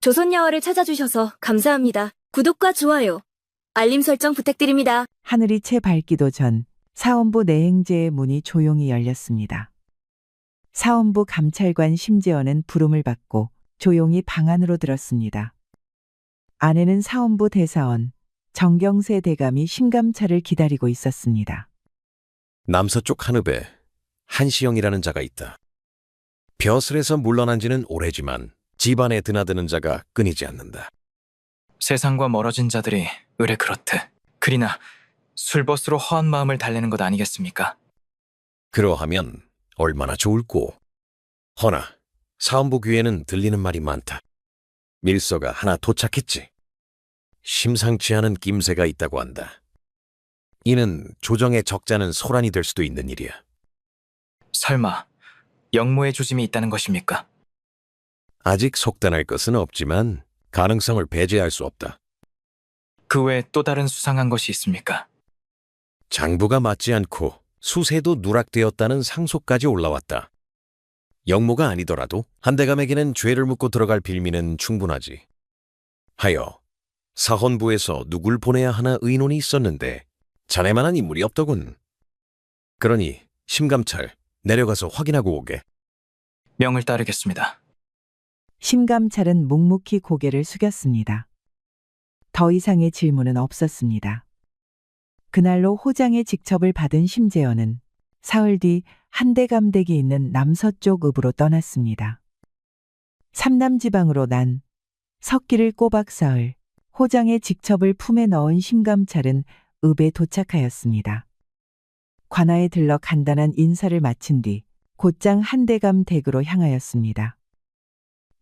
조선야화를 찾아주셔서 감사합니다. 구독과 좋아요, 알림 설정 부탁드립니다. 하늘이 채 밝기도 전 사원부 내행제의 문이 조용히 열렸습니다. 사원부 감찰관 심재원은 부름을 받고 조용히 방 안으로 들었습니다. 안에는 사원부 대사원 정경세 대감이 심감차를 기다리고 있었습니다. 남서쪽 한읍에 한시영이라는 자가 있다. 벼슬에서 물러난 지는 오래지만 집안에 드나드는 자가 끊이지 않는다. 세상과 멀어진 자들이 의뢰 그렇듯 그리나 술벗으로 허한 마음을 달래는 것 아니겠습니까? 그러하면 얼마나 좋을꼬. 허나 사원부 귀에는 들리는 말이 많다. 밀서가 하나 도착했지. 심상치 않은 낌새가 있다고 한다. 이는 조정의 적자는 소란이 될 수도 있는 일이야. 설마 영모의 조짐이 있다는 것입니까? 아직 속단할 것은 없지만 가능성을 배제할 수 없다. 그 외에 또 다른 수상한 것이 있습니까? 장부가 맞지 않고 수세도 누락되었다는 상소까지 올라왔다. 영모가 아니더라도 한대감에게는 죄를 묻고 들어갈 빌미는 충분하지. 하여 사헌부에서 누굴 보내야 하나 의논이 있었는데 자네만한 인물이 없더군. 그러니 심감찰 내려가서 확인하고 오게. 명을 따르겠습니다. 심감찰은 묵묵히 고개를 숙였습니다. 더 이상의 질문은 없었습니다. 그날로 호장의 직첩을 받은 심재원은 사흘 뒤 한대감 댁이 있는 남서쪽 읍으로 떠났습니다. 삼남지방으로 난 석기를 꼬박 사흘 호장의 직첩을 품에 넣은 심감찰은 읍에 도착하였습니다. 관아에 들러 간단한 인사를 마친 뒤 곧장 한대감 댁으로 향하였습니다.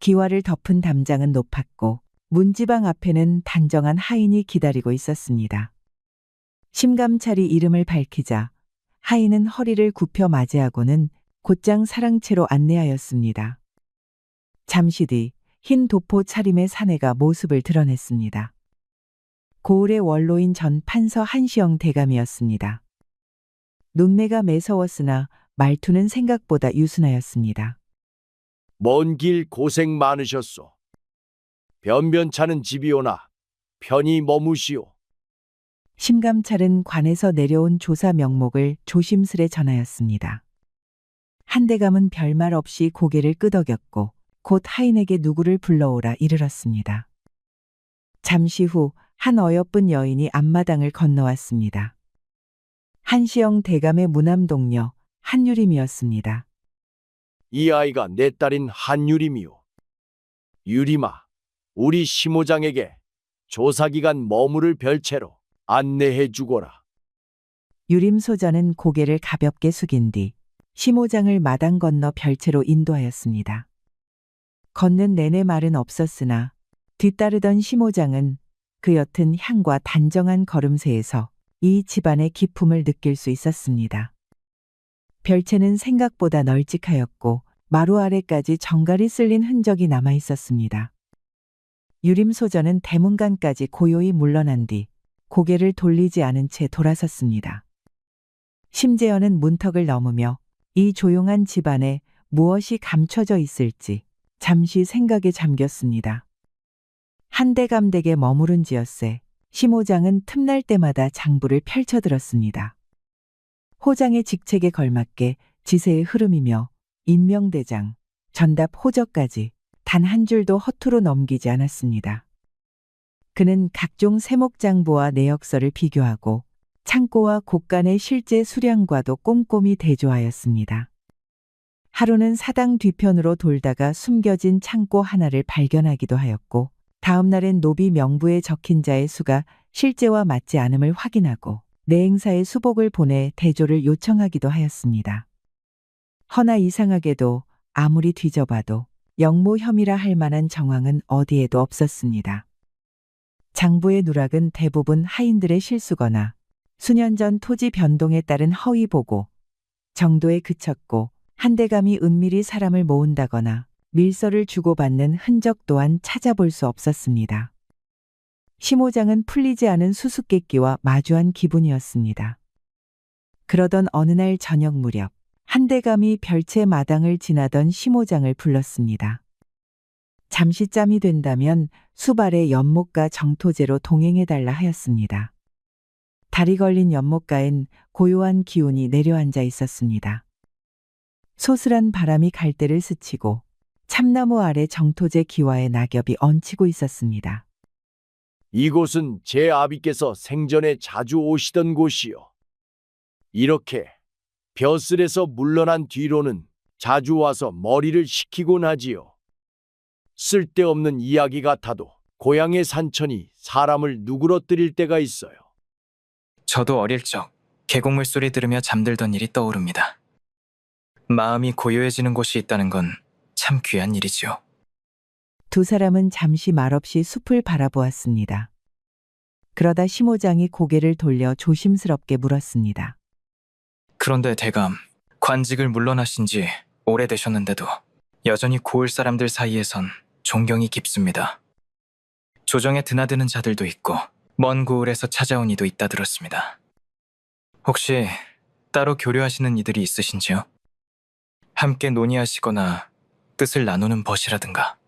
기와를 덮은 담장은 높았고 문지방 앞에는 단정한 하인이 기다리고 있었습니다. 심감찰이 이름을 밝히자 하인은 허리를 굽혀 맞이하고는 곧장 사랑채로 안내하였습니다. 잠시 뒤 흰 도포 차림의 사내가 모습을 드러냈습니다. 고을의 원로인 전 판서 한시영 대감이었습니다. 눈매가 매서웠으나 말투는 생각보다 유순하였습니다. 먼 길 고생 많으셨소. 변변찮은 집이오나 편히 머무시오. 심감찰은 관에서 내려온 조사 명목을 조심스레 전하였습니다. 한대감은 별말 없이 고개를 끄덕였고 곧 하인에게 누구를 불러오라 이르렀습니다. 잠시 후 한 어여쁜 여인이 앞마당을 건너왔습니다. 한시영 대감의 무남동녀 한유림이었습니다. 이 아이가 내 딸인 한유림이오. 유림아, 우리 심호장에게 조사기간 머무를 별채로 안내해 주거라. 유림 소전은 고개를 가볍게 숙인 뒤 심호장을 마당 건너 별채로 인도하였습니다. 걷는 내내 말은 없었으나 뒤따르던 심호장은 그 옅은 향과 단정한 걸음새에서 이 집안의 기품을 느낄 수 있었습니다. 별채는 생각보다 널찍하였고 마루 아래까지 정갈이 쓸린 흔적이 남아 있었습니다. 유림소전은 대문간까지 고요히 물러난 뒤 고개를 돌리지 않은 채 돌아섰습니다. 심재현은 문턱을 넘으며 이 조용한 집안에 무엇이 감춰져 있을지 잠시 생각에 잠겼습니다. 한대감 댁에 머무른 지였세 심호장은 틈날 때마다 장부를 펼쳐들었습니다. 호장의 직책에 걸맞게 지세의 흐름이며 인명대장, 전답 호적까지 단 한 줄도 허투루 넘기지 않았습니다. 그는 각종 세목장부와 내역서를 비교하고 창고와 곳간의 실제 수량과도 꼼꼼히 대조하였습니다. 하루는 사당 뒤편으로 돌다가 숨겨진 창고 하나를 발견하기도 하였고 다음 날엔 노비 명부에 적힌 자의 수가 실제와 맞지 않음을 확인하고 내행사의 수복을 보내 대조를 요청하기도 하였습니다. 허나 이상하게도 아무리 뒤져봐도 영모 혐의라 할 만한 정황은 어디에도 없었습니다. 장부의 누락은 대부분 하인들의 실수거나 수년 전 토지 변동에 따른 허위 보고 정도에 그쳤고 한대감이 은밀히 사람을 모은다거나 밀서를 주고받는 흔적 또한 찾아볼 수 없었습니다. 심호장은 풀리지 않은 수수께끼와 마주한 기분이었습니다. 그러던 어느 날 저녁 무렵 한대감이 별채 마당을 지나던 심호장을 불렀습니다. 잠시 짬이 된다면 수발의 연못가 정토제로 동행해달라 하였습니다. 다리 걸린 연못가엔 고요한 기운이 내려앉아 있었습니다. 소슬한 바람이 갈대를 스치고 참나무 아래 정토제 기와의 낙엽이 얹히고 있었습니다. 이곳은 제 아비께서 생전에 자주 오시던 곳이요. 이렇게 벼슬에서 물러난 뒤로는 자주 와서 머리를 식히곤 하지요. 쓸데없는 이야기 같아도 고향의 산천이 사람을 누그러뜨릴 때가 있어요. 저도 어릴 적 계곡물 소리 들으며 잠들던 일이 떠오릅니다. 마음이 고요해지는 곳이 있다는 건 참 귀한 일이지요. 두 사람은 잠시 말없이 숲을 바라보았습니다. 그러다 심호장이 고개를 돌려 조심스럽게 물었습니다. 그런데 대감, 관직을 물러나신 지 오래되셨는데도 여전히 고을 사람들 사이에선 존경이 깊습니다. 조정에 드나드는 자들도 있고 먼 고을에서 찾아온 이도 있다 들었습니다. 혹시 따로 교류하시는 이들이 있으신지요? 함께 논의하시거나 뜻을 나누는 벗이라든가.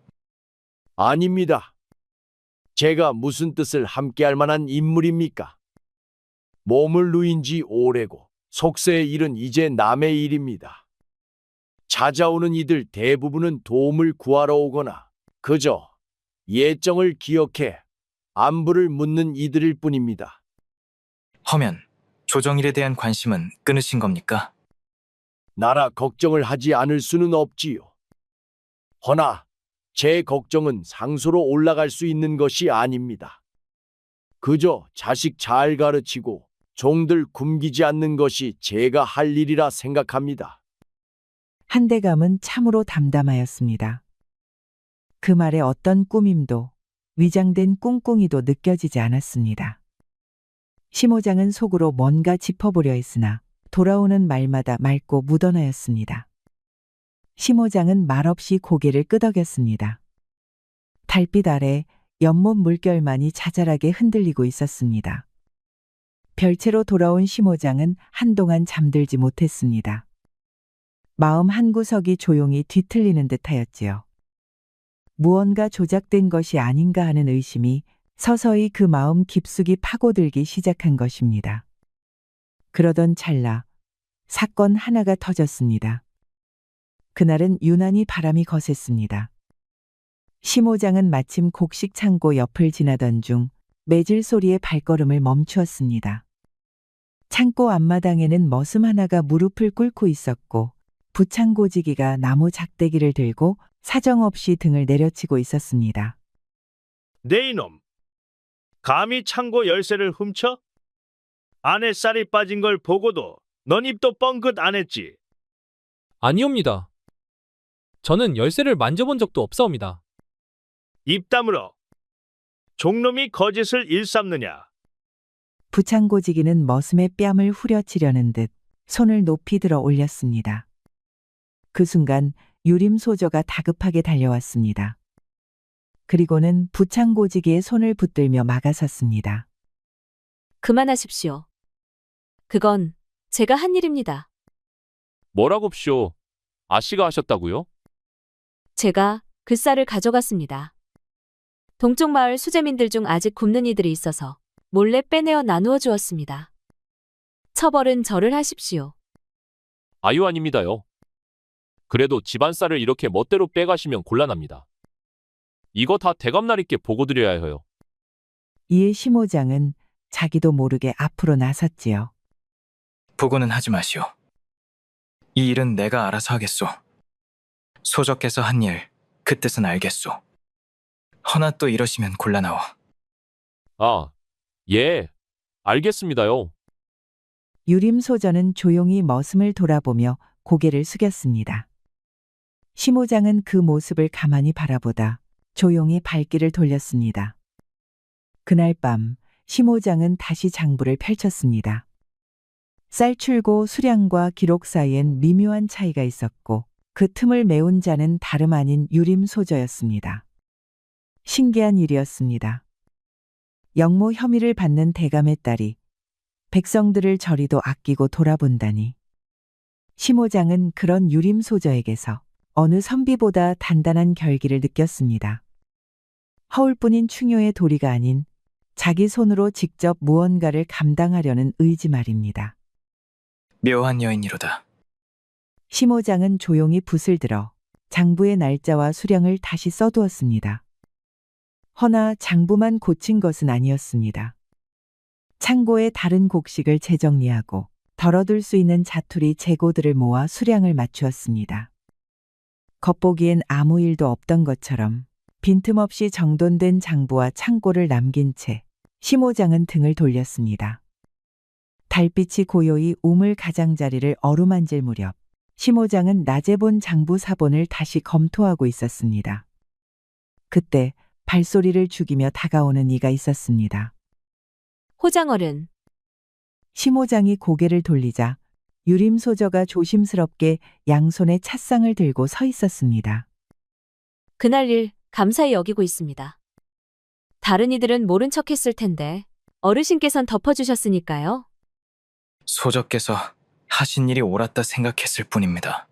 아닙니다. 제가 무슨 뜻을 함께할 만한 인물입니까? 몸을 누인 지 오래고 속세의 일은 이제 남의 일입니다. 찾아오는 이들 대부분은 도움을 구하러 오거나 그저 예정을 기억해 안부를 묻는 이들일 뿐입니다. 허면 조정일에 대한 관심은 끊으신 겁니까? 나라 걱정을 하지 않을 수는 없지요. 허나 제 걱정은 상소로 올라갈 수 있는 것이 아닙니다. 그저 자식 잘 가르치고 종들 굶기지 않는 것이 제가 할 일이라 생각합니다. 한대감은 참으로 담담하였습니다. 그 말에 어떤 꾸밈도 위장된 꿍꿍이도 느껴지지 않았습니다. 심호장은 속으로 뭔가 짚어보려 했으나 돌아오는 말마다 맑고 묻어나였습니다. 심호장은 말없이 고개를 끄덕였습니다. 달빛 아래 연못 물결만이 자잘하게 흔들리고 있었습니다. 별채로 돌아온 심호장은 한동안 잠들지 못했습니다. 마음 한구석이 조용히 뒤틀리는 듯하였지요. 무언가 조작된 것이 아닌가 하는 의심이 서서히 그 마음 깊숙이 파고들기 시작한 것입니다. 그러던 찰나 사건 하나가 터졌습니다. 그날은 유난히 바람이 거셌습니다. 심호장은 마침 곡식 창고 옆을 지나던 중 매질 소리에 발걸음을 멈추었습니다. 창고 앞마당에는 머슴 하나가 무릎을 꿇고 있었고 부창고지기가 나무 작대기를 들고 사정없이 등을 내려치고 있었습니다. 네 이놈, 감히 창고 열쇠를 훔쳐? 안에 쌀이 빠진 걸 보고도 넌 입도 뻥긋 안 했지. 아니옵니다. 저는 열쇠를 만져본 적도 없사옵니다. 입 다물어. 종놈이 거짓을 일삼느냐? 부창고지기는 머슴의 뺨을 후려치려는 듯 손을 높이 들어 올렸습니다. 그 순간 유림소저가 다급하게 달려왔습니다. 그리고는 부창고지기의 손을 붙들며 막아섰습니다. 그만하십시오. 그건 제가 한 일입니다. 뭐라고쇼? 아씨가 하셨다고요? 제가 그 쌀을 가져갔습니다. 동쪽 마을 수재민들 중 아직 굶는 이들이 있어서 몰래 빼내어 나누어 주었습니다. 처벌은 저를 하십시오. 아유 아닙니다요. 그래도 집안 쌀을 이렇게 멋대로 빼가시면 곤란합니다. 이거 다 대감날 있게 보고 드려야 해요. 이에 심호장은 자기도 모르게 앞으로 나섰지요. 보고는 하지 마시오. 이 일은 내가 알아서 하겠소. 소적께서 한 일, 그 뜻은 알겠소. 허나 또 이러시면 곤란하오. 아, 예, 알겠습니다요. 유림소저는 조용히 머슴을 돌아보며 고개를 숙였습니다. 심호장은 그 모습을 가만히 바라보다 조용히 발길을 돌렸습니다. 그날 밤 심호장은 다시 장부를 펼쳤습니다. 쌀출고 수량과 기록 사이엔 미묘한 차이가 있었고 그 틈을 메운 자는 다름 아닌 유림소저였습니다. 신기한 일이었습니다. 영모 혐의를 받는 대감의 딸이 백성들을 저리도 아끼고 돌아본다니. 심호장은 그런 유림소저에게서 어느 선비보다 단단한 결기를 느꼈습니다. 허울뿐인 충효의 도리가 아닌 자기 손으로 직접 무언가를 감당하려는 의지 말입니다. 묘한 여인이로다. 심호장은 조용히 붓을 들어 장부의 날짜와 수량을 다시 써두었습니다. 허나 장부만 고친 것은 아니었습니다. 창고에 다른 곡식을 재정리하고 덜어둘 수 있는 자투리 재고들을 모아 수량을 맞추었습니다. 겉보기엔 아무 일도 없던 것처럼 빈틈없이 정돈된 장부와 창고를 남긴 채 심호장은 등을 돌렸습니다. 달빛이 고요히 우물 가장자리를 어루만질 무렵 심호장은 낮에 본 장부 사본을 다시 검토하고 있었습니다. 그때 발소리를 죽이며 다가오는 이가 있었습니다. 호장어른, 심호장이 고개를 돌리자 유림소저가 조심스럽게 양손에 찻상을 들고 서 있었습니다. 그날 일 감사히 여기고 있습니다. 다른 이들은 모른 척 했을 텐데 어르신께선 덮어주셨으니까요. 소적께서 하신 일이 옳았다 생각했을 뿐입니다.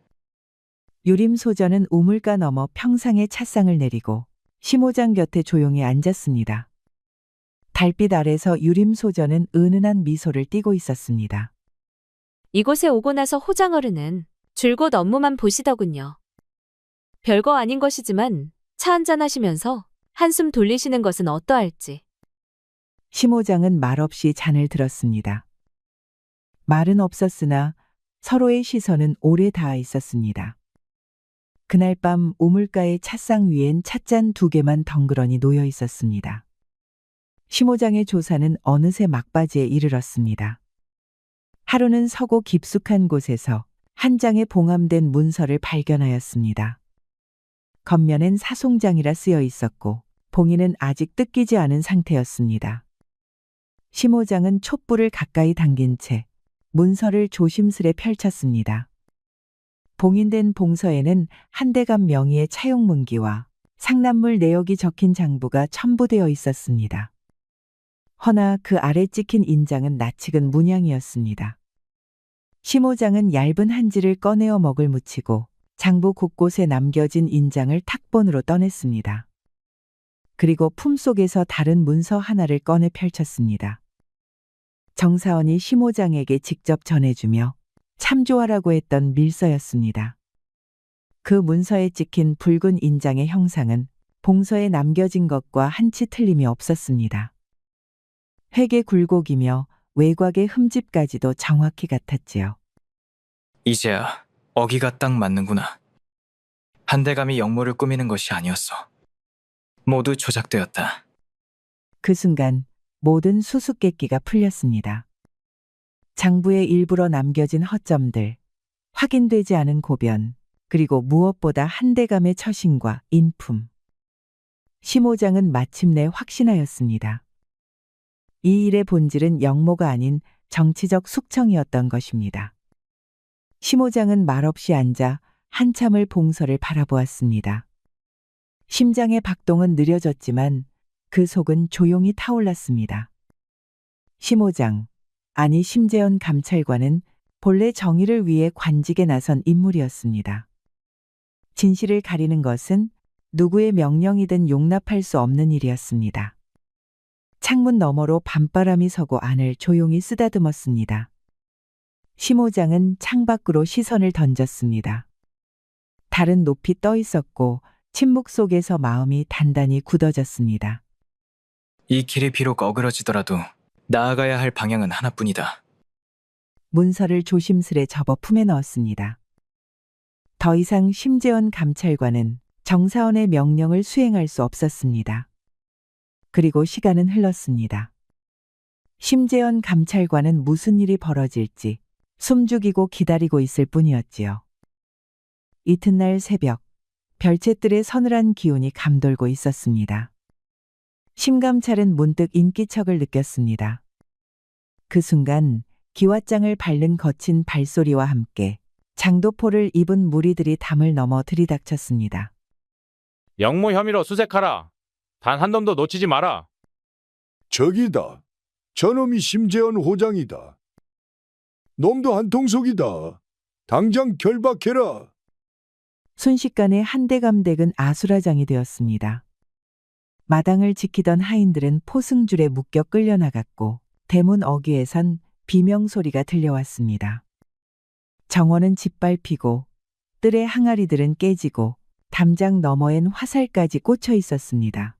유림소저는 우물가 넘어 평상에 찻상을 내리고 심호장 곁에 조용히 앉았습니다. 달빛 아래서 유림소저는 은은한 미소를 띠고 있었습니다. 이곳에 오고 나서 호장어른은 줄곧 업무만 보시더군요. 별거 아닌 것이지만 차 한잔 하시면서 한숨 돌리시는 것은 어떠할지. 심호장은 말없이 잔을 들었습니다. 말은 없었으나 서로의 시선은 오래 닿아 있었습니다. 그날 밤 우물가의 찻상 위엔 찻잔 2개만 덩그러니 놓여 있었습니다. 심호장의 조사는 어느새 막바지에 이르렀습니다. 하루는 서고 깊숙한 곳에서 한 장에 봉함된 문서를 발견하였습니다. 겉면엔 사송장이라 쓰여 있었고 봉인은 아직 뜯기지 않은 상태였습니다. 심호장은 촛불을 가까이 당긴 채 문서를 조심스레 펼쳤습니다. 봉인된 봉서에는 한대감 명의의 차용문기와 상납물 내역이 적힌 장부가 첨부되어 있었습니다. 허나 그 아래 찍힌 인장은 낯익은 문양이었습니다. 심호장은 얇은 한지를 꺼내어 먹을 묻히고 장부 곳곳에 남겨진 인장을 탁본으로 떠냈습니다. 그리고 품속에서 다른 문서 하나를 꺼내 펼쳤습니다. 정사원이 심호장에게 직접 전해주며 참조하라고 했던 밀서였습니다. 그 문서에 찍힌 붉은 인장의 형상은 봉서에 남겨진 것과 한치 틀림이 없었습니다. 획의 굴곡이며 외곽의 흠집까지도 정확히 같았지요. 이제야 어기가 딱 맞는구나. 한대감이 역모를 꾸미는 것이 아니었어. 모두 조작되었다. 그 순간 모든 수수께끼가 풀렸습니다. 장부에 일부러 남겨진 허점들, 확인되지 않은 고변, 그리고 무엇보다 한대감의 처신과 인품. 심호장은 마침내 확신하였습니다. 이 일의 본질은 역모가 아닌 정치적 숙청이었던 것입니다. 심호장은 말없이 앉아 한참을 봉서를 바라보았습니다. 심장의 박동은 느려졌지만 그 속은 조용히 타올랐습니다. 심호장, 아니 심재현 감찰관은 본래 정의를 위해 관직에 나선 인물이었습니다. 진실을 가리는 것은 누구의 명령이든 용납할 수 없는 일이었습니다. 창문 너머로 밤바람이 서고 안을 조용히 쓰다듬었습니다. 심호장은 창밖으로 시선을 던졌습니다. 달은 높이 떠 있었고 침묵 속에서 마음이 단단히 굳어졌습니다. 이 길이 비록 어그러지더라도 나아가야 할 방향은 하나뿐이다. 문서를 조심스레 접어 품에 넣었습니다. 더 이상 심재원 감찰관은 정사원의 명령을 수행할 수 없었습니다. 그리고 시간은 흘렀습니다. 심재원 감찰관은 무슨 일이 벌어질지 숨죽이고 기다리고 있을 뿐이었지요. 이튿날 새벽, 별채들의 서늘한 기운이 감돌고 있었습니다. 심감찰은 문득 인기척을 느꼈습니다. 그 순간 기왓장을 밟는 거친 발소리와 함께 장도포를 입은 무리들이 담을 넘어 들이닥쳤습니다. 역모 혐의로 수색하라. 단 한 놈도 놓치지 마라. 저기다. 저놈이 심재원 호장이다. 놈도 한통속이다. 당장 결박해라. 순식간에 한대감댁은 아수라장이 되었습니다. 마당을 지키던 하인들은 포승줄에 묶여 끌려나갔고 대문 어귀에선 비명 소리가 들려왔습니다. 정원은 짓밟히고 뜰의 항아리들은 깨지고 담장 너머엔 화살까지 꽂혀 있었습니다.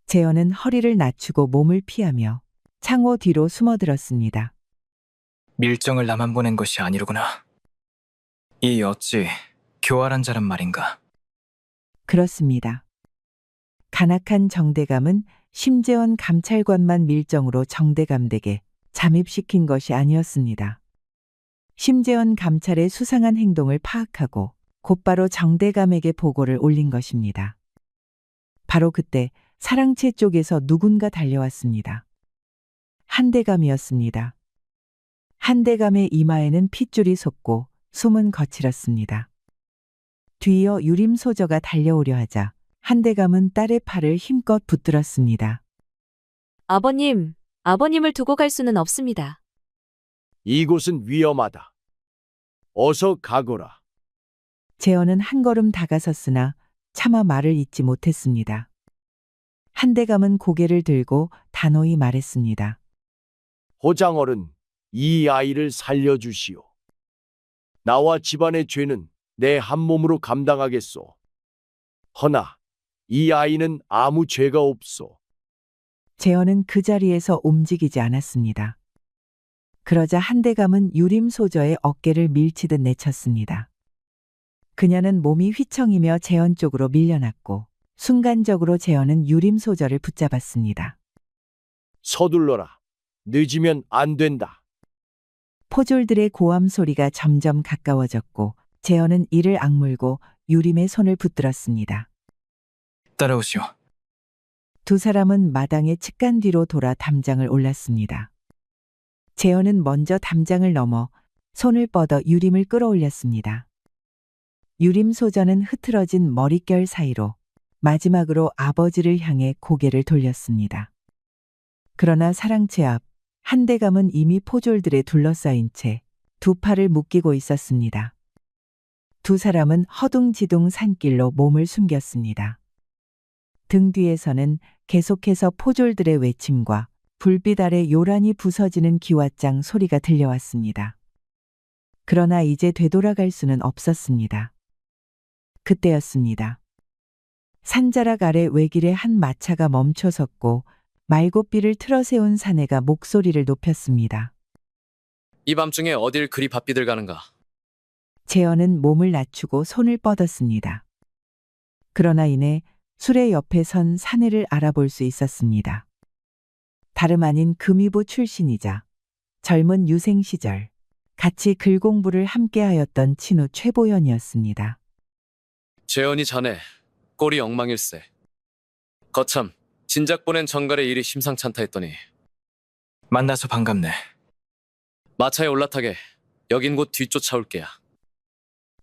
재현은 허리를 낮추고 몸을 피하며 창호 뒤로 숨어들었습니다. 밀정을 나만 보낸 것이 아니로구나. 이 어찌 교활한 자란 말인가. 그렇습니다. 간악한 정대감은 심재원 감찰관만 밀정으로 정대감 댁에 잠입시킨 것이 아니었습니다. 심재원 감찰의 수상한 행동을 파악하고 곧바로 정대감에게 보고를 올린 것입니다. 바로 그때 사랑채 쪽에서 누군가 달려왔습니다. 한대감이었습니다. 한대감의 이마에는 핏줄이 솟고 숨은 거칠었습니다. 뒤이어 유림소저가 달려오려 하자 한대감은 딸의 팔을 힘껏 붙들었습니다. 아버님, 아버님을 두고 갈 수는 없습니다. 이곳은 위험하다. 어서 가거라. 재현은 한 걸음 다가섰으나 차마 말을 잇지 못했습니다. 한대감은 고개를 들고 단호히 말했습니다. 호장어른, 이 아이를 살려주시오. 나와 집안의 죄는 내 한 몸으로 감당하겠소. 허나 이 아이는 아무 죄가 없소. 재현은 그 자리에서 움직이지 않았습니다. 그러자 한대감은 유림소저의 어깨를 밀치듯 내쳤습니다. 그녀는 몸이 휘청이며 재현 쪽으로 밀려났고 순간적으로 재현은 유림소저를 붙잡았습니다. 서둘러라. 늦으면 안 된다. 포졸들의 고함 소리가 점점 가까워졌고 재현은 이를 악물고 유림의 손을 붙들었습니다. 따라오시오. 두 사람은 마당의 측간 뒤로 돌아 담장을 올랐습니다. 재현은 먼저 담장을 넘어 손을 뻗어 유림을 끌어올렸습니다. 유림소저는 흐트러진 머릿결 사이로 마지막으로 아버지를 향해 고개를 돌렸습니다. 그러나 사랑채 앞 한대감은 이미 포졸들에 둘러싸인 채 두 팔을 묶이고 있었습니다. 두 사람은 허둥지둥 산길로 몸을 숨겼습니다. 등 뒤에서는 계속해서 포졸들의 외침과 불빛 아래 요란히 부서지는 기왓장 소리가 들려왔습니다. 그러나 이제 되돌아갈 수는 없었습니다. 그때였습니다. 산자락 아래 외길에 한 마차가 멈춰섰고 말고삐를 틀어세운 사내가 목소리를 높였습니다. 이 밤중에 어딜 그리 바삐들 가는가? 재현은 몸을 낮추고 손을 뻗었습니다. 그러나 이내 수레 옆에 선 사내를 알아볼 수 있었습니다. 다름 아닌 금이부 출신이자 젊은 유생 시절 같이 글 공부를 함께하였던 친후 최보현이었습니다. 재현이 자네 꼴이 엉망일세. 거참 진작 보낸 정갈의 일이 심상찮다 했더니 만나서 반갑네. 마차에 올라타게. 여긴 곧 뒤쫓아올 게야.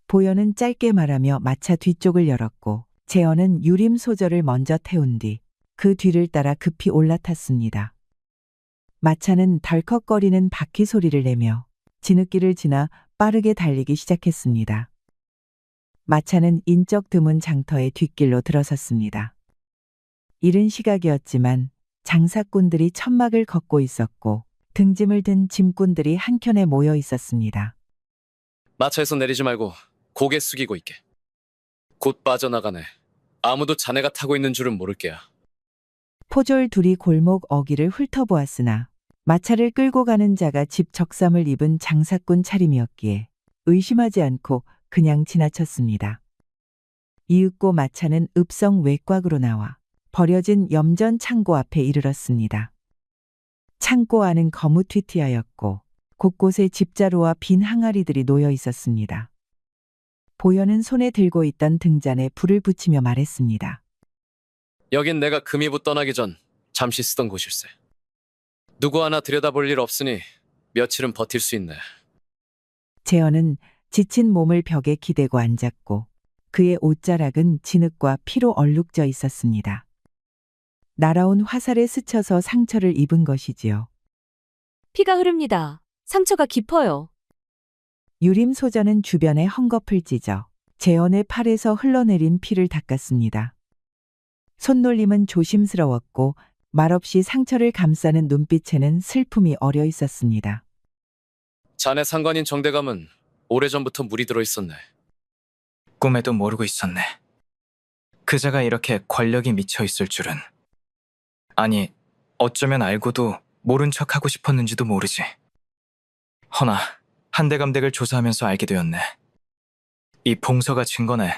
보현은 짧게 말하며 마차 뒤쪽을 열었고 재현은 유림소저를 먼저 태운 뒤 그 뒤를 따라 급히 올라탔습니다. 마차는 덜컥거리는 바퀴 소리를 내며 진흙길을 지나 빠르게 달리기 시작했습니다. 마차는 인적 드문 장터의 뒷길로 들어섰습니다. 이른 시각이었지만 장사꾼들이 천막을 걷고 있었고 등짐을 든 짐꾼들이 한켠에 모여 있었습니다. 마차에서 내리지 말고 고개 숙이고 있게. 곧 빠져나가네. 아무도 자네가 타고 있는 줄은 모를 게야. 포졸 둘이 골목 어귀를 훑어보았으나 마차를 끌고 가는 자가 집 적삼을 입은 장사꾼 차림이었기에 의심하지 않고 그냥 지나쳤습니다. 이윽고 마차는 읍성 외곽으로 나와 버려진 염전 창고 앞에 이르렀습니다. 창고 안은 거무튀튀하였고 곳곳에 집자루와 빈 항아리들이 놓여 있었습니다. 보현은 손에 들고 있던 등잔에 불을 붙이며 말했습니다. 여긴 내가 금이부 떠나기 전 잠시 쓰던 곳일세. 누구 하나 들여다볼 일 없으니 며칠은 버틸 수 있네. 재현은 지친 몸을 벽에 기대고 앉았고 그의 옷자락은 진흙과 피로 얼룩져 있었습니다. 날아온 화살에 스쳐서 상처를 입은 것이지요. 피가 흐릅니다. 상처가 깊어요. 유림소저는 주변에 헝겊을 찢어 재현의 팔에서 흘러내린 피를 닦았습니다. 손놀림은 조심스러웠고 말없이 상처를 감싸는 눈빛에는 슬픔이 어려 있었습니다. 자네 상관인 정대감은 오래전부터 물이 들어 있었네. 꿈에도 모르고 있었네. 그자가 이렇게 권력이 미쳐 있을 줄은. 아니, 어쩌면 알고도 모른 척하고 싶었는지도 모르지. 허나 한대감댁을 조사하면서 알게 되었네. 이 봉서가 증거네.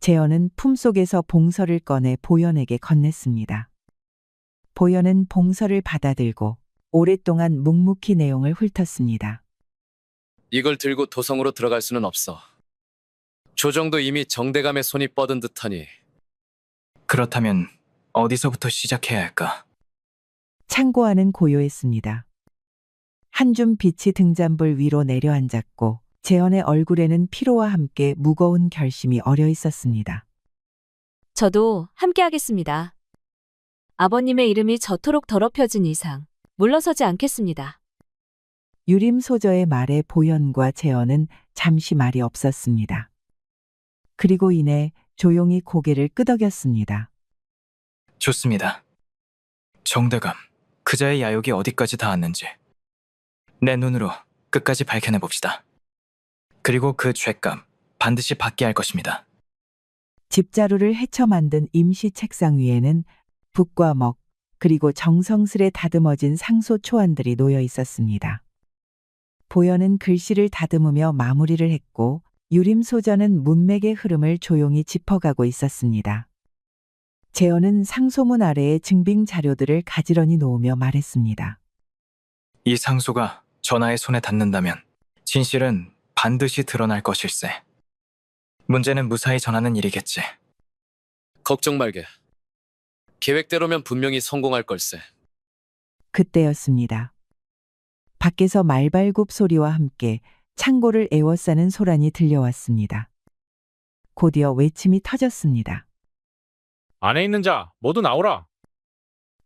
재현은 품속에서 봉서를 꺼내 보현에게 건넸습니다. 보현은 봉서를 받아들고 오랫동안 묵묵히 내용을 훑었습니다. 이걸 들고 도성으로 들어갈 수는 없어. 조정도 이미 정대감의 손이 뻗은 듯하니 그렇다면 어디서부터 시작해야 할까? 창고 안은 고요했습니다. 한 줌 빛이 등잔불 위로 내려앉았고 재현의 얼굴에는 피로와 함께 무거운 결심이 어려 있었습니다. 저도 함께 하겠습니다. 아버님의 이름이 저토록 더럽혀진 이상 물러서지 않겠습니다. 유림소저의 말에 보현과 재현은 잠시 말이 없었습니다. 그리고 이내 조용히 고개를 끄덕였습니다. 좋습니다. 정대감, 그자의 야욕이 어디까지 닿았는지 내 눈으로 끝까지 밝혀내 봅시다. 그리고 그 죄감 반드시 받게 할 것입니다. 집자루를 헤쳐 만든 임시 책상 위에는 붓과 먹, 그리고 정성스레 다듬어진 상소 초안들이 놓여 있었습니다. 보현은 글씨를 다듬으며 마무리를 했고 유림소저는 문맥의 흐름을 조용히 짚어가고 있었습니다. 재현은 상소문 아래에 증빙 자료들을 가지런히 놓으며 말했습니다. 이 상소가 전하의 손에 닿는다면 진실은 반드시 드러날 것일세. 문제는 무사히 전하는 일이겠지. 걱정 말게. 계획대로면 분명히 성공할 걸세. 그때였습니다. 밖에서 말발굽 소리와 함께 창고를 에워싸는 소란이 들려왔습니다. 곧이어 외침이 터졌습니다. 안에 있는 자 모두 나오라.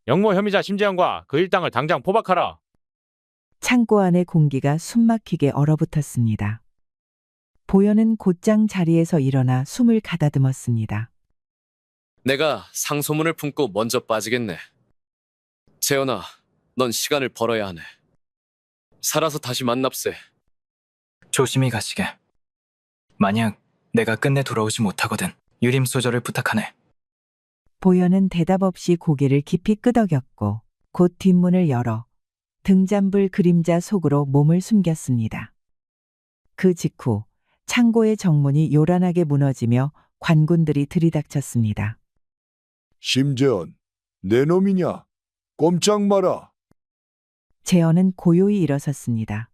영모 혐의자 심재현과 그 일당을 당장 포박하라. 창고 안의 공기가 숨막히게 얼어붙었습니다. 보현은 곧장 자리에서 일어나 숨을 가다듬었습니다. 내가 상소문을 품고 먼저 빠지겠네. 재현아, 넌 시간을 벌어야 하네. 살아서 다시 만납세. 조심히 가시게. 만약 내가 끝내 돌아오지 못하거든 유림소저를 부탁하네. 보현은 대답 없이 고개를 깊이 끄덕였고 곧 뒷문을 열어 등잔불 그림자 속으로 몸을 숨겼습니다. 그 직후 창고의 정문이 요란하게 무너지며 관군들이 들이닥쳤습니다. 심재현, 내 놈이냐? 꼼짝 마라. 재현은 고요히 일어섰습니다.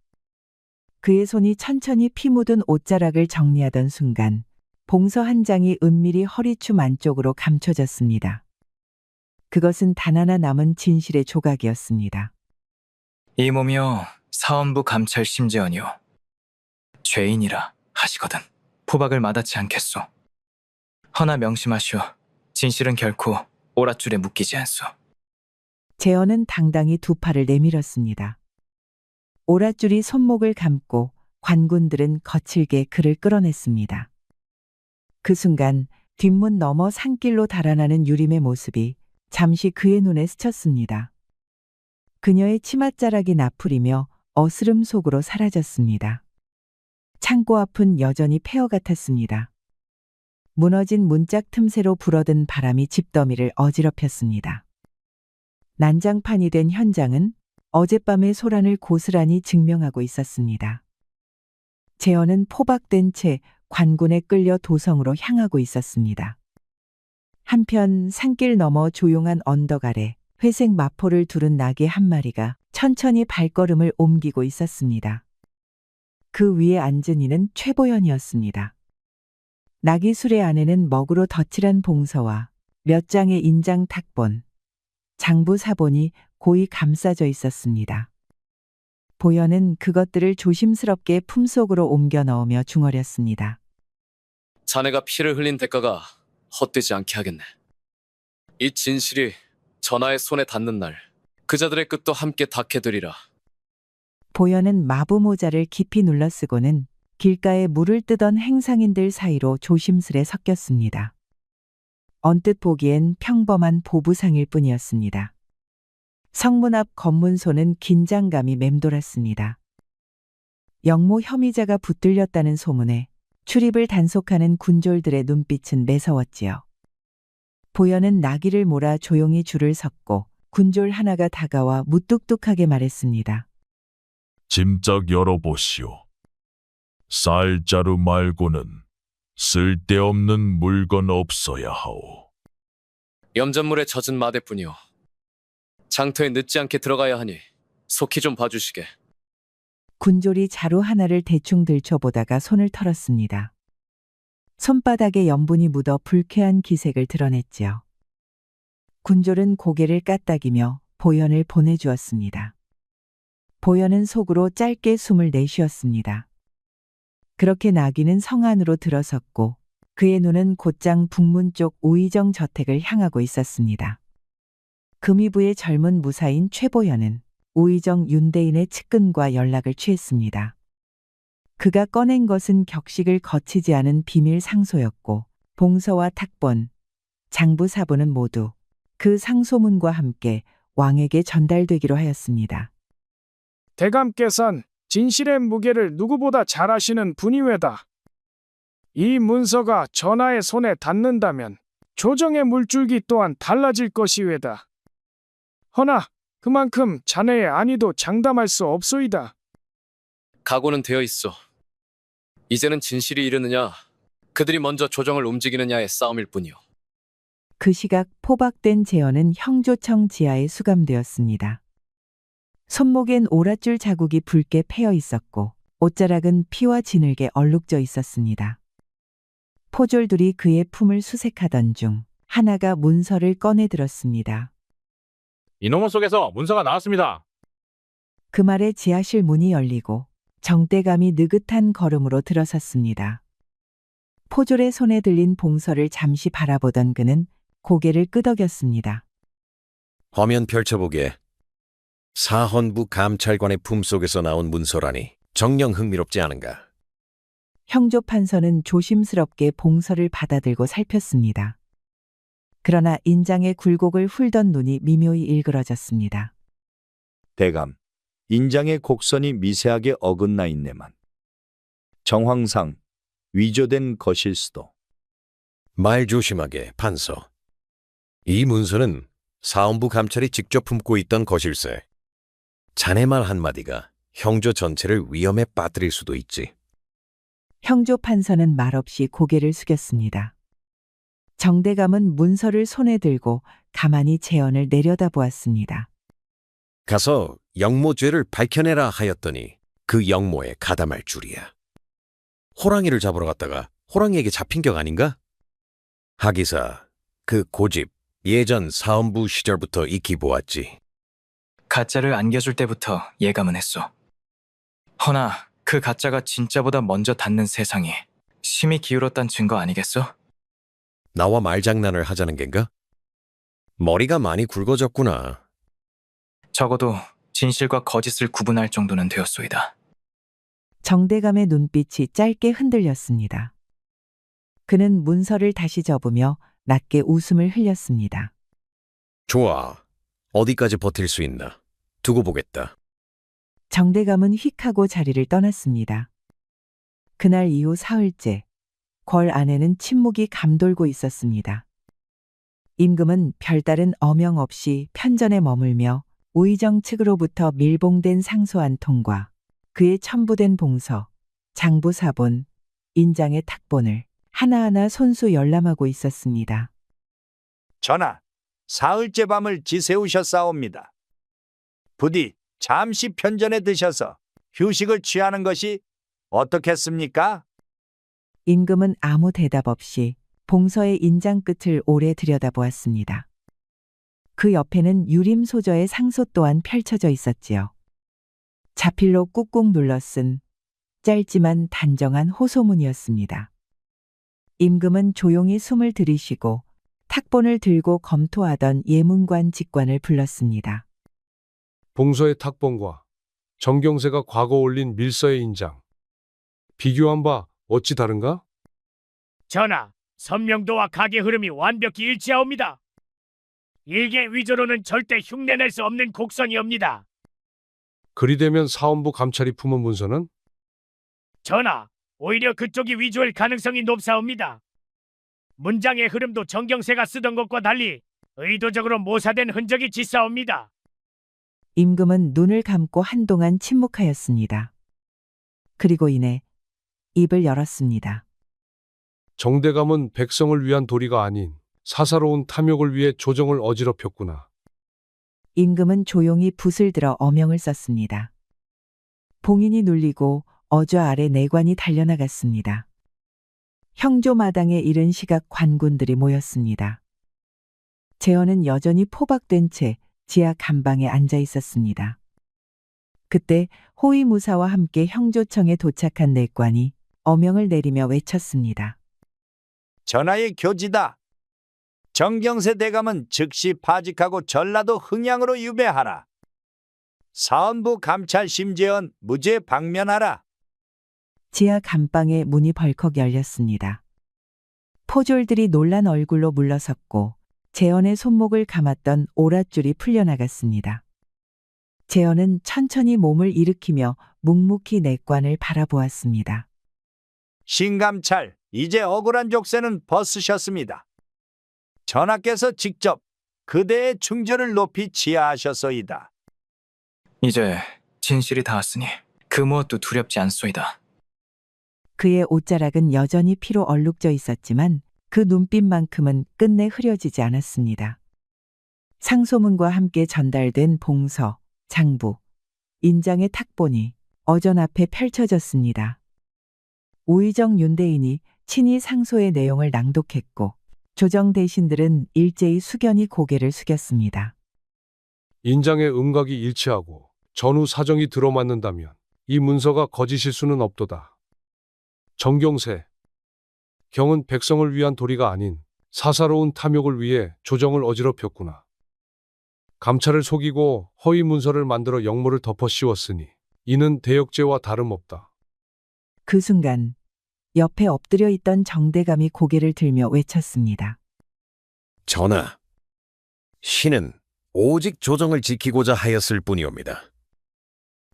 그의 손이 천천히 피 묻은 옷자락을 정리하던 순간 봉서 한 장이 은밀히 허리춤 안쪽으로 감춰졌습니다. 그것은 단 하나 남은 진실의 조각이었습니다. 이 몸이요 사원부 감찰 심재원이요 죄인이라 하시거든 포박을 마다치 않겠소. 허나 명심하시오. 진실은 결코 오랏줄에 묶이지 않소. 재현은 당당히 두 팔을 내밀었습니다. 오랏줄이 손목을 감고 관군들은 거칠게 그를 끌어냈습니다. 그 순간 뒷문 너머 산길로 달아나는 유림의 모습이 잠시 그의 눈에 스쳤습니다. 그녀의 치맛자락이 나풀이며 어스름 속으로 사라졌습니다. 창고 앞은 여전히 폐허 같았습니다. 무너진 문짝 틈새로 불어든 바람이 집더미를 어지럽혔습니다. 난장판이 된 현장은 어젯밤의 소란을 고스란히 증명하고 있었습니다. 재현은 포박된 채 관군에 끌려 도성으로 향하고 있었습니다. 한편 산길 너머 조용한 언덕 아래 회색 마포를 두른 낙이 한 마리가 천천히 발걸음을 옮기고 있었습니다. 그 위에 앉은 이는 최보현이었습니다. 낙이 수레 안에는 먹으로 덧칠한 봉서와 몇 장의 인장 탁본, 장부 사본이 고이 감싸져 있었습니다. 보현은 그것들을 조심스럽게 품속으로 옮겨 넣으며 중얼였습니다. 자네가 피를 흘린 대가가 헛되지 않게 하겠네. 이 진실이 전하의 손에 닿는 날 그자들의 끝도 함께 닿게 되리라. 보현은 마부 모자를 깊이 눌러쓰고는 길가에 물을 뜨던 행상인들 사이로 조심스레 섞였습니다. 언뜻 보기엔 평범한 보부상일 뿐이었습니다. 성문 앞 검문소는 긴장감이 맴돌았습니다. 영모 혐의자가 붙들렸다는 소문에 출입을 단속하는 군졸들의 눈빛은 매서웠지요. 보현은 나귀를 몰아 조용히 줄을 섰고 군졸 하나가 다가와 무뚝뚝하게 말했습니다. 짐짝 열어보시오. 쌀자루 말고는 쓸데없는 물건 없어야 하오. 염전물에 젖은 마대뿐이오. 장터에 늦지 않게 들어가야 하니 속히 좀 봐주시게. 군졸이 자루 하나를 대충 들춰보다가 손을 털었습니다. 손바닥에 염분이 묻어 불쾌한 기색을 드러냈지요. 군졸은 고개를 까딱이며 보현을 보내주었습니다. 보현은 속으로 짧게 숨을 내쉬었습니다. 그렇게 나귀는 성 안으로 들어섰고 그의 눈은 곧장 북문 쪽 오이정 저택을 향하고 있었습니다. 금이부의 젊은 무사인 최보현은 오이정 윤대인의 측근과 연락을 취했습니다. 그가 꺼낸 것은 격식을 거치지 않은 비밀 상소였고 봉서와 탁본, 장부 사부는 모두 그 상소문과 함께 왕에게 전달되기로 하였습니다. 대감께선 진실의 무게를 누구보다 잘 아시는 분이외다. 이 문서가 전하의 손에 닿는다면 조정의 물줄기 또한 달라질 것이외다. 허나 그만큼 자네의 안위도 장담할 수 없소이다. 각오는 되어 있어. 이제는 진실이 이르느냐, 그들이 먼저 조정을 움직이느냐의 싸움일 뿐이오. 그 시각 포박된 제언은 형조청 지하에 수감되었습니다. 손목엔 오랏줄 자국이 붉게 패여 있었고 옷자락은 피와 진흙에 얼룩져 있었습니다. 포졸들이 그의 품을 수색하던 중 하나가 문서를 꺼내 들었습니다. 이놈의 속에서 문서가 나왔습니다. 그 말에 지하실 문이 열리고 정대감이 느긋한 걸음으로 들어섰습니다. 포졸의 손에 들린 봉서를 잠시 바라보던 그는 고개를 끄덕였습니다. 화면 펼쳐보게. 사헌부 감찰관의 품속에서 나온 문서라니 정녕 흥미롭지 않은가? 형조 판서는 조심스럽게 봉서를 받아들고 살폈습니다. 그러나 인장의 굴곡을 훑던 눈이 미묘히 일그러졌습니다. 대감, 인장의 곡선이 미세하게 어긋나 있네만. 정황상 위조된 것일 수도. 말 조심하게, 판서. 이 문서는 사헌부 감찰이 직접 품고 있던 것일세. 자네 말 한마디가 형조 전체를 위험에 빠뜨릴 수도 있지. 형조 판서는 말없이 고개를 숙였습니다. 정대감은 문서를 손에 들고 가만히 재언을 내려다보았습니다. 가서 영모죄를 밝혀내라 하였더니 그 영모에 가담할 줄이야. 호랑이를 잡으러 갔다가 호랑이에게 잡힌 격 아닌가? 하기사, 그 고집 예전 사헌부 시절부터 익히 보았지. 가짜를 안겨줄 때부터 예감은 했소. 허나 그 가짜가 진짜보다 먼저 닿는 세상이 심히 기울었단 증거 아니겠소? 나와 말장난을 하자는 겐가? 머리가 많이 굵어졌구나. 적어도 진실과 거짓을 구분할 정도는 되었소이다. 정대감의 눈빛이 짧게 흔들렸습니다. 그는 문서를 다시 접으며 낮게 웃음을 흘렸습니다. 좋아. 어디까지 버틸 수 있나? 두고 보겠다. 정대감은 휙 하고 자리를 떠났습니다. 그날 이후 사흘째, 궐 안에는 침묵이 감돌고 있었습니다. 임금은 별다른 어명 없이 편전에 머물며 오이정 측으로부터 밀봉된 상소 한 통과 그의 첨부된 봉서, 장부 사본, 인장의 탁본을 하나하나 손수 열람하고 있었습니다. 전하, 사흘째 밤을 지새우셨사옵니다. 부디 잠시 편전에 드셔서 휴식을 취하는 것이 어떻겠습니까? 임금은 아무 대답 없이 봉서의 인장 끝을 오래 들여다보았습니다. 그 옆에는 유림 소저의 상소 또한 펼쳐져 있었지요. 자필로 꾹꾹 눌러 쓴 짧지만 단정한 호소문이었습니다. 임금은 조용히 숨을 들이쉬고 탁본을 들고 검토하던 예문관 직관을 불렀습니다. 봉서의 탁본과 정경세가 과거 올린 밀서의 인장. 비교한 바 어찌 다른가? 전하, 선명도와 각의 흐름이 완벽히 일치하옵니다. 일개 위조로는 절대 흉내낼 수 없는 곡선이옵니다. 그리되면 사원부 감찰이 품은 문서는? 전하, 오히려 그쪽이 위조일 가능성이 높사옵니다. 문장의 흐름도 정경세가 쓰던 것과 달리 의도적으로 모사된 흔적이 짙사옵니다. 임금은 눈을 감고 한동안 침묵하였습니다. 그리고 이내 입을 열었습니다. 정대감은 백성을 위한 도리가 아닌 사사로운 탐욕을 위해 조정을 어지럽혔구나. 임금은 조용히 붓을 들어 어명을 썼습니다. 봉인이 눌리고 어좌 아래 내관이 달려나갔습니다. 형조마당에 이른 시각 관군들이 모였습니다. 재헌은 여전히 포박된 채 지하 간방에 앉아 있었습니다. 그때 호위무사와 함께 형조청에 도착한 내관이 어명을 내리며 외쳤습니다. 전하의 교지다. 정경세 대감은 즉시 파직하고 전라도 흥양으로 유배하라. 사헌부 감찰 심재원 무죄 방면하라. 지하 감방의 문이 벌컥 열렸습니다. 포졸들이 놀란 얼굴로 물러섰고 재헌의 손목을 감았던 오랏줄이 풀려나갔습니다. 재헌은 천천히 몸을 일으키며 묵묵히 내관을 바라보았습니다. 신감찰, 이제 억울한 족쇄는 벗으셨습니다. 전하께서 직접 그대의 충절을 높이 치하하셨소이다. 이제 진실이 닿았으니 그 무엇도 두렵지 않소이다. 그의 옷자락은 여전히 피로 얼룩져 있었지만 그 눈빛만큼은 끝내 흐려지지 않았습니다. 상소문과 함께 전달된 봉서, 장부, 인장의 탁본이 어전 앞에 펼쳐졌습니다. 우의정 윤대인이 친히 상소의 내용을 낭독했고 조정 대신들은 일제히 숙연히 고개를 숙였습니다. 인장의 음각이 일치하고 전후 사정이 들어맞는다면 이 문서가 거짓일 수는 없도다. 정경세, 경은 백성을 위한 도리가 아닌 사사로운 탐욕을 위해 조정을 어지럽혔구나. 감찰을 속이고 허위 문서를 만들어 역모를 덮어 씌웠으니 이는 대역죄와 다름없다. 그 순간 옆에 엎드려 있던 정대감이 고개를 들며 외쳤습니다. 전하, 신은 오직 조정을 지키고자 하였을 뿐이옵니다.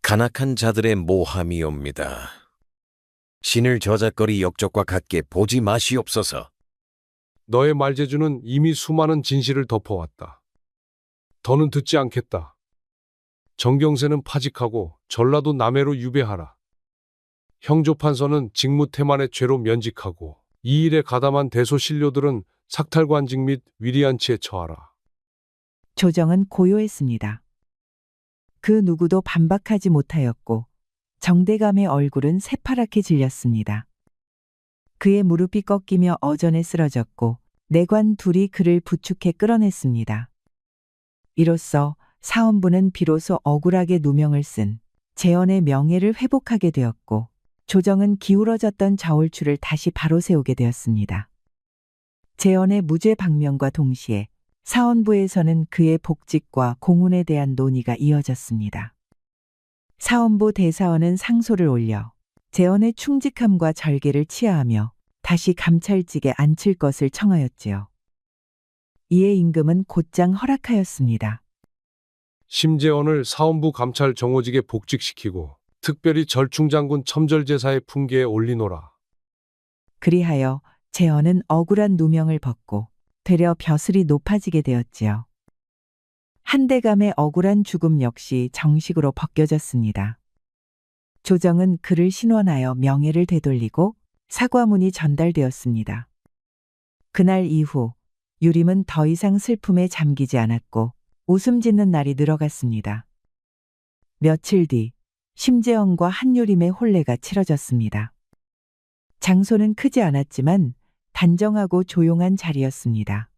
간악한 자들의 모함이옵니다. 신을 저작거리 역적과 같게 보지 마시옵소서. 너의 말재주는 이미 수많은 진실을 덮어왔다. 더는 듣지 않겠다. 정경세는 파직하고 전라도 남해로 유배하라. 형조판서는 직무태만의 죄로 면직하고 이 일에 가담한 대소신료들은 삭탈관직 및 위리안치에 처하라. 조정은 고요했습니다. 그 누구도 반박하지 못하였고 정대감의 얼굴은 새파랗게 질렸습니다. 그의 무릎이 꺾이며 어전에 쓰러졌고 내관 둘이 그를 부축해 끌어냈습니다. 이로써 사헌부는 비로소 억울하게 누명을 쓴 재헌의 명예를 회복하게 되었고 조정은 기울어졌던 저울추를 다시 바로 세우게 되었습니다. 재헌의 무죄 방면과 동시에 사헌부에서는 그의 복직과 공훈에 대한 논의가 이어졌습니다. 사헌부 대사원은 상소를 올려 재헌의 충직함과 절개를 치하하며 다시 감찰직에 앉힐 것을 청하였지요. 이에 임금은 곧장 허락하였습니다. 심재원을 사헌부 감찰 정호직에 복직시키고 특별히 절충장군 첨절제사의 풍계에 올리노라. 그리하여 재헌은 억울한 누명을 벗고 되려 벼슬이 높아지게 되었지요. 한대감의 억울한 죽음 역시 정식으로 벗겨졌습니다. 조정은 그를 신원하여 명예를 되돌리고 사과문이 전달되었습니다. 그날 이후 유림은 더 이상 슬픔에 잠기지 않았고 웃음 짓는 날이 늘어갔습니다. 며칠 뒤 심재원과 한유림의 혼례가 치러졌습니다. 장소는 크지 않았지만 단정하고 조용한 자리였습니다.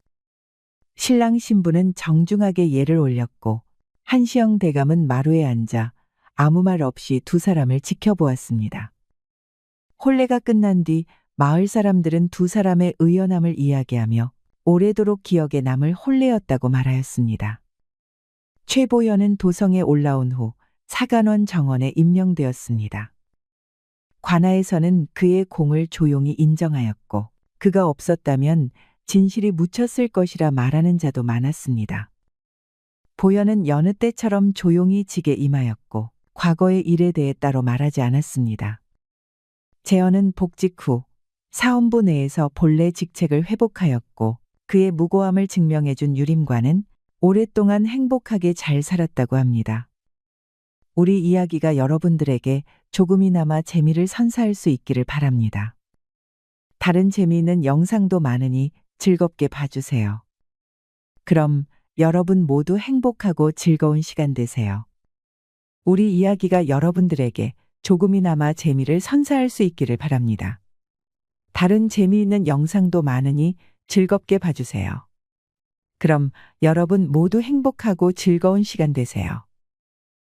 신랑 신부는 정중하게 예를 올렸고 한시영 대감은 마루에 앉아 아무 말 없이 두 사람을 지켜보았습니다. 혼례가 끝난 뒤 마을 사람들은 두 사람의 의연함을 이야기하며 오래도록 기억에 남을 혼례였다고 말하였습니다. 최보현은 도성에 올라온 후 사간원 정원에 임명되었습니다. 관아에서는 그의 공을 조용히 인정하였고 그가 없었다면 진실이 묻혔을 것이라 말하는 자도 많았습니다. 보현은 여느 때처럼 조용히 직에 임하였고 과거의 일에 대해 따로 말하지 않았습니다. 재헌은 복직 후 사원부 내에서 본래 직책을 회복하였고 그의 무고함을 증명해준 유림과는 오랫동안 행복하게 잘 살았다고 합니다. 우리 이야기가 여러분들에게 조금이나마 재미를 선사할 수 있기를 바랍니다. 다른 재미있는 영상도 많으니 즐겁게 봐주세요. 그럼 여러분 모두 행복하고 즐거운 시간 되세요. 우리 이야기가 여러분들에게 조금이나마 재미를 선사할 수 있기를 바랍니다. 다른 재미있는 영상도 많으니 즐겁게 봐주세요. 그럼 여러분 모두 행복하고 즐거운 시간 되세요.